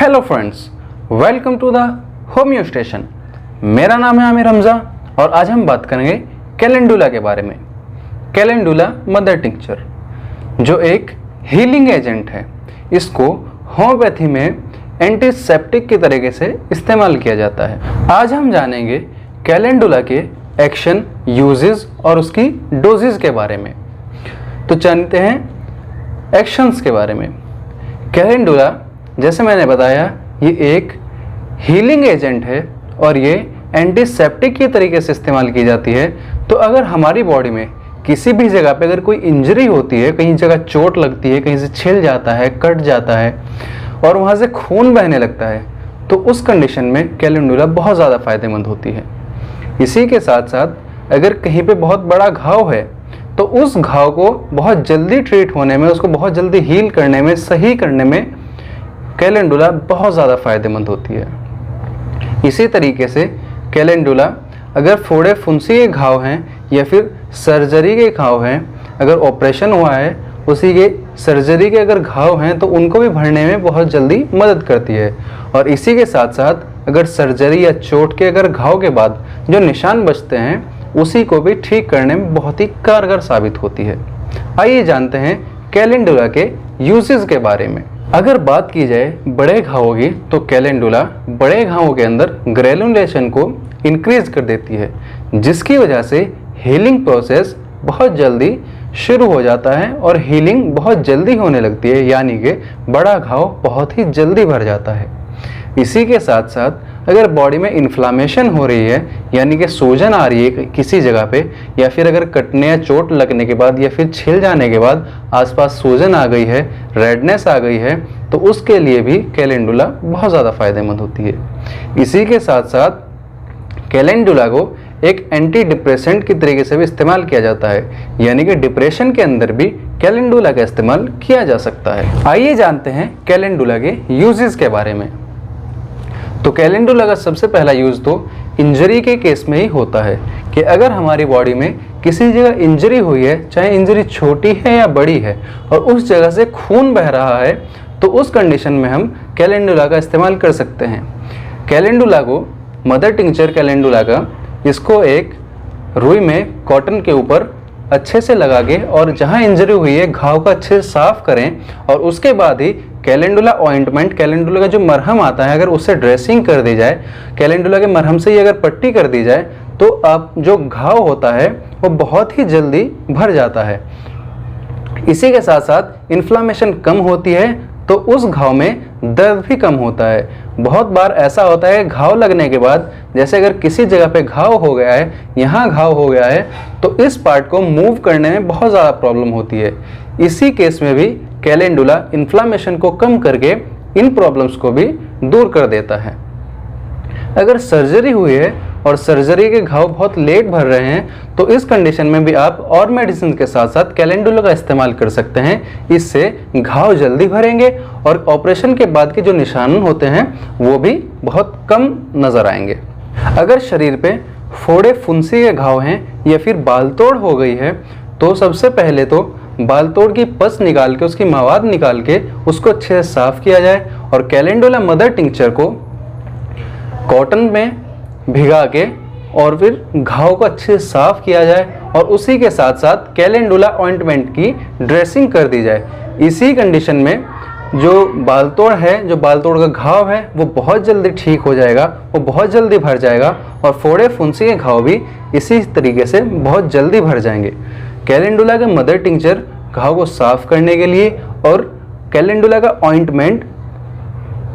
Hello friends, welcome to the homeo station. मेरा नाम है आमिर हमजा और आज हम बात करेंगे कैलेंडुला के बारे में। कैलेंडुला मदर टिंक्चर जो एक हीलिंग एजेंट है, इसको होम्योपैथी में एंटीसेप्टिक के तरीके से इस्तेमाल किया जाता है। आज हम जानेंगे कैलेंडुला के एक्शन, यूजेस और उसकी डोजेस के बारे में। तो जानते हैं एक्शंस के बारे में। कैलेंडुला, जैसे मैंने बताया, ये एक हीलिंग एजेंट है और ये एंटीसेप्टिक के तरीके से इस्तेमाल की जाती है। तो अगर हमारी बॉडी में किसी भी जगह पे अगर कोई इंजरी होती है, कहीं जगह चोट लगती है, कहीं से छिल जाता है, कट जाता है और वहाँ से खून बहने लगता है, तो उस कंडीशन में कैलेंडुला बहुत ज़्यादा फ़ायदेमंद होती है। इसी के साथ साथ अगर कहीं पे बहुत बड़ा घाव है तो उस घाव को बहुत जल्दी ट्रीट होने में, उसको बहुत जल्दी हील करने में, सही करने में कैलेंडुला बहुत ज़्यादा फ़ायदेमंद होती है। इसी तरीके से कैलेंडुला अगर फोड़े फुंसी के घाव हैं या फिर सर्जरी के घाव हैं, अगर ऑपरेशन हुआ है उसी के सर्जरी के अगर घाव हैं तो उनको भी भरने में बहुत जल्दी मदद करती है। और इसी के साथ साथ अगर सर्जरी या चोट के अगर घाव के बाद जो निशान बचते हैं उसी को भी ठीक करने में बहुत ही कारगर साबित होती है। आइए जानते हैं कैलेंडुला के यूजेस के बारे में। अगर बात की जाए बड़े घावों की तो कैलेंडुला बड़े घावों के अंदर ग्रेनुलेशन को इंक्रीज कर देती है, जिसकी वजह से हीलिंग प्रोसेस बहुत जल्दी शुरू हो जाता है और हीलिंग बहुत जल्दी होने लगती है, यानी कि बड़ा घाव बहुत ही जल्दी भर जाता है। इसी के साथ साथ अगर बॉडी में इन्फ्लामेशन हो रही है, यानी कि सूजन आ रही है किसी जगह पे, या फिर अगर कटने या चोट लगने के बाद या फिर छिल जाने के बाद आसपास सूजन आ गई है, रेडनेस आ गई है, तो उसके लिए भी कैलेंडुला बहुत ज़्यादा फायदेमंद होती है। इसी के साथ साथ कैलेंडुला को एक एंटी डिप्रेसेंट की तरीके से भी इस्तेमाल किया जाता है, यानी कि डिप्रेशन के अंदर भी कैलेंडुला का इस्तेमाल किया जा सकता है। आइए जानते हैं कैलेंडुला के यूजेस के बारे में। तो कैलेंडुला का सबसे पहला यूज़ तो इंजरी के केस में ही होता है कि अगर हमारी बॉडी में किसी जगह इंजरी हुई है, चाहे इंजरी छोटी है या बड़ी है, और उस जगह से खून बह रहा है, तो उस कंडीशन में हम कैलेंडुला का इस्तेमाल कर सकते हैं। कैलेंडुला को मदर टिंक्चर कैलेंडुला का, इसको एक रुई में कॉटन के ऊपर अच्छे से लगा के और जहाँ इंजरी हुई है घाव को अच्छे से साफ करें और उसके बाद ही कैलेंडुला ऑइंटमेंट, कैलेंडुला का जो मरहम आता है, अगर उससे ड्रेसिंग कर दी जाए, कैलेंडुला के मरहम से ही अगर पट्टी कर दी जाए, तो अब जो घाव होता है वो बहुत ही जल्दी भर जाता है। इसी के साथ साथ इन्फ्लामेशन कम होती है, तो उस घाव में दर्द भी कम होता है। बहुत बार ऐसा होता है घाव लगने के बाद, जैसे अगर किसी जगह पे घाव हो गया है, यहाँ घाव हो गया है, तो इस पार्ट को मूव करने में बहुत ज़्यादा प्रॉब्लम होती है। इसी केस में भी कैलेंडुला इन्फ्लामेशन को कम करके इन प्रॉब्लम्स को भी दूर कर देता है। अगर सर्जरी हुई है और सर्जरी के घाव बहुत लेट भर रहे हैं, तो इस कंडीशन में भी आप और मेडिसिन के साथ साथ कैलेंडुला का इस्तेमाल कर सकते हैं। इससे घाव जल्दी भरेंगे और ऑपरेशन के बाद के जो निशान होते हैं वो भी बहुत कम नज़र आएंगे। अगर शरीर पे फोड़े फुंसी के घाव हैं या फिर बाल तोड़ हो गई है, तो सबसे पहले तो बाल तोड़ की पस निकाल के, उसकी मवाद निकाल के उसको अच्छे से साफ किया जाए और कैलेंडुला मदर टिंक्चर को कॉटन में भिगा के और फिर घाव को अच्छे से साफ किया जाए और उसी के साथ साथ कैलेंडुला ऑइंटमेंट की ड्रेसिंग कर दी जाए। इसी कंडीशन में जो बाल तोड़ है, जो बाल तोड़ का घाव है, वो बहुत जल्दी ठीक हो जाएगा, वो बहुत जल्दी भर जाएगा और फोड़े फुंसी के घाव भी इसी तरीके से बहुत जल्दी भर जाएंगे। कैलेंडुला का मदर टिंक्चर घाव को साफ करने के लिए और कैलेंडुला का ऑइंटमेंट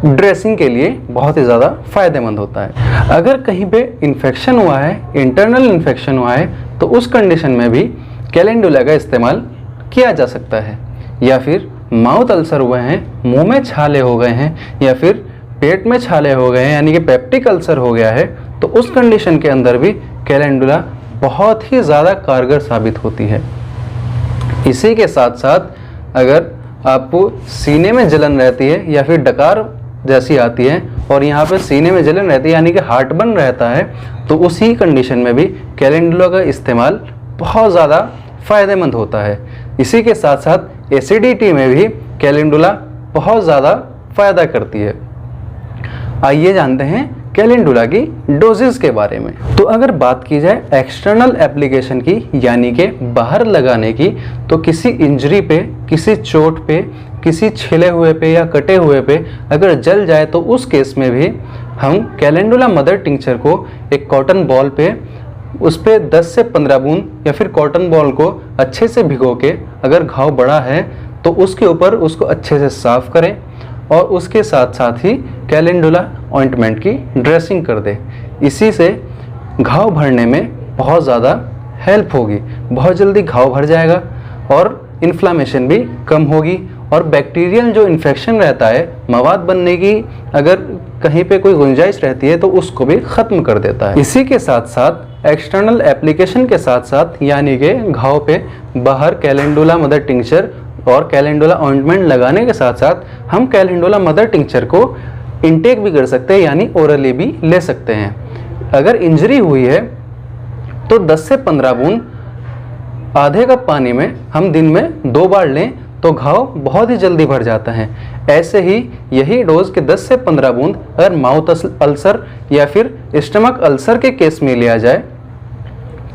ड्रेसिंग के लिए बहुत ही ज़्यादा फायदेमंद होता है। अगर कहीं पे इन्फेक्शन हुआ है, इंटरनल इन्फेक्शन हुआ है, तो उस कंडीशन में भी कैलेंडुला का इस्तेमाल किया जा सकता है। या फिर माउथ अल्सर हुए हैं, मुंह में छाले हो गए हैं या फिर पेट में छाले हो गए हैं, यानी कि पेप्टिक अल्सर हो गया है, तो उस कंडीशन के अंदर भी कैलेंडुला बहुत ही ज़्यादा कारगर साबित होती है। इसी के साथ साथ अगर आपको सीने में जलन रहती है या फिर डकार जैसी आती है और यहाँ पे सीने में जलन रहती है, यानी कि हार्टबर्न रहता है, तो उसी कंडीशन में भी कैलेंडुला का इस्तेमाल बहुत ज़्यादा फ़ायदेमंद होता है। इसी के साथ साथ एसिडिटी में भी कैलेंडुला बहुत ज़्यादा फ़ायदा करती है। आइए जानते हैं कैलेंडुला की डोजेस के बारे में। तो अगर बात की जाए एक्सटर्नल एप्लीकेशन की, यानी कि बाहर लगाने की, तो किसी इंजरी पे, किसी चोट पे, किसी छिले हुए पे या कटे हुए पे अगर जल जाए तो उस केस में भी हम कैलेंडुला मदर टिंचर को एक कॉटन बॉल पे उस पर 10 से 15 बूंद या फिर कॉटन बॉल को अच्छे से भिगो के, अगर घाव बड़ा है तो उसके ऊपर उसको अच्छे से साफ करें और उसके साथ साथ ही कैलेंडुला ऑइंटमेंट की ड्रेसिंग कर दे। इसी से घाव भरने में बहुत ज़्यादा हेल्प होगी, बहुत जल्दी घाव भर जाएगा और इन्फ्लामेशन भी कम होगी और बैक्टीरियल जो इन्फेक्शन रहता है, मवाद बनने की अगर कहीं पे कोई गुंजाइश रहती है तो उसको भी ख़त्म कर देता है। इसी के साथ साथ एक्सटर्नल एप्लीकेशन के साथ साथ, यानी कि घाव पे बाहर कैलेंडुला मदर टिंचर और कैलेंडुला ऑइंटमेंट लगाने के साथ साथ हम कैलेंडुला मदर टिंचर को इंटेक भी कर सकते हैं, यानी ओरली भी ले सकते हैं। अगर इंजरी हुई है तो 10 से 15 बूंद आधे कप पानी में हम दिन में 2 बार लें तो घाव बहुत ही जल्दी भर जाता है। ऐसे ही यही डोज के 10 से 15 बूंद अगर माउथ अल्सर या फिर स्टमक अल्सर के केस में लिया जाए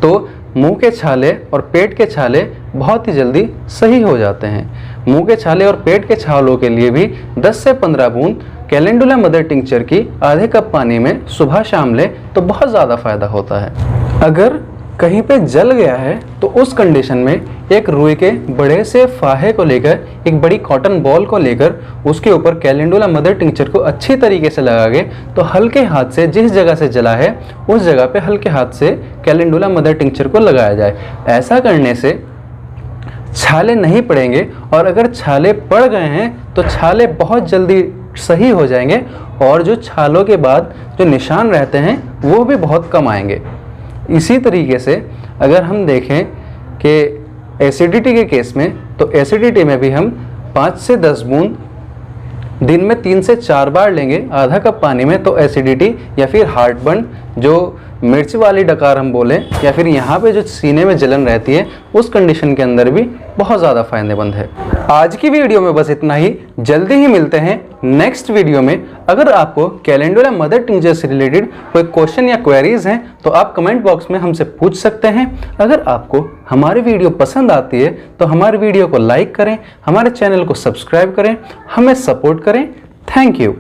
तो मुंह के छाले और पेट के छाले बहुत ही जल्दी सही हो जाते हैं। मुंह के छाले और पेट के छालों के लिए भी 10 से 15 बूंद कैलेंडुला मदर टिंचर की आधे कप पानी में सुबह शाम लें तो बहुत ज़्यादा फायदा होता है। अगर कहीं पे जल गया है तो उस कंडीशन में एक रुई के बड़े से फाहे को लेकर, एक बड़ी कॉटन बॉल को लेकर उसके ऊपर कैलेंडुला मदर टिंचर को अच्छी तरीके से लगा के, तो हल्के हाथ से जिस जगह से जला है उस जगह पे हल्के हाथ से कैलेंडुला मदर टिंचर को लगाया जाए। ऐसा करने से छाले नहीं पड़ेंगे और अगर छाले पड़ गए हैं तो छाले बहुत जल्दी सही हो जाएंगे और जो छालों के बाद जो निशान रहते हैं वो भी बहुत कम आएंगे। इसी तरीके से अगर हम देखें कि एसिडिटी के केस में, तो एसिडिटी में भी हम 5 से 10 बूंद दिन में 3 से 4 बार लेंगे आधा कप पानी में, तो एसिडिटी या फिर हार्टबर्न, जो मिर्च वाली डकार हम बोलें, या फिर यहाँ पे जो सीने में जलन रहती है, उस कंडीशन के अंदर भी बहुत ज़्यादा फायदेमंद है। आज की वीडियो में बस इतना ही। जल्दी ही मिलते हैं नेक्स्ट वीडियो में। अगर आपको कैलेंडुला मदर टिंचर से रिलेटेड कोई क्वेश्चन या क्वेरीज हैं तो आप कमेंट बॉक्स में हमसे पूछ सकते हैं। अगर आपको हमारी वीडियो पसंद आती है तो हमारी वीडियो को लाइक करें, हमारे चैनल को सब्सक्राइब करें, हमें सपोर्ट करें। Thank you.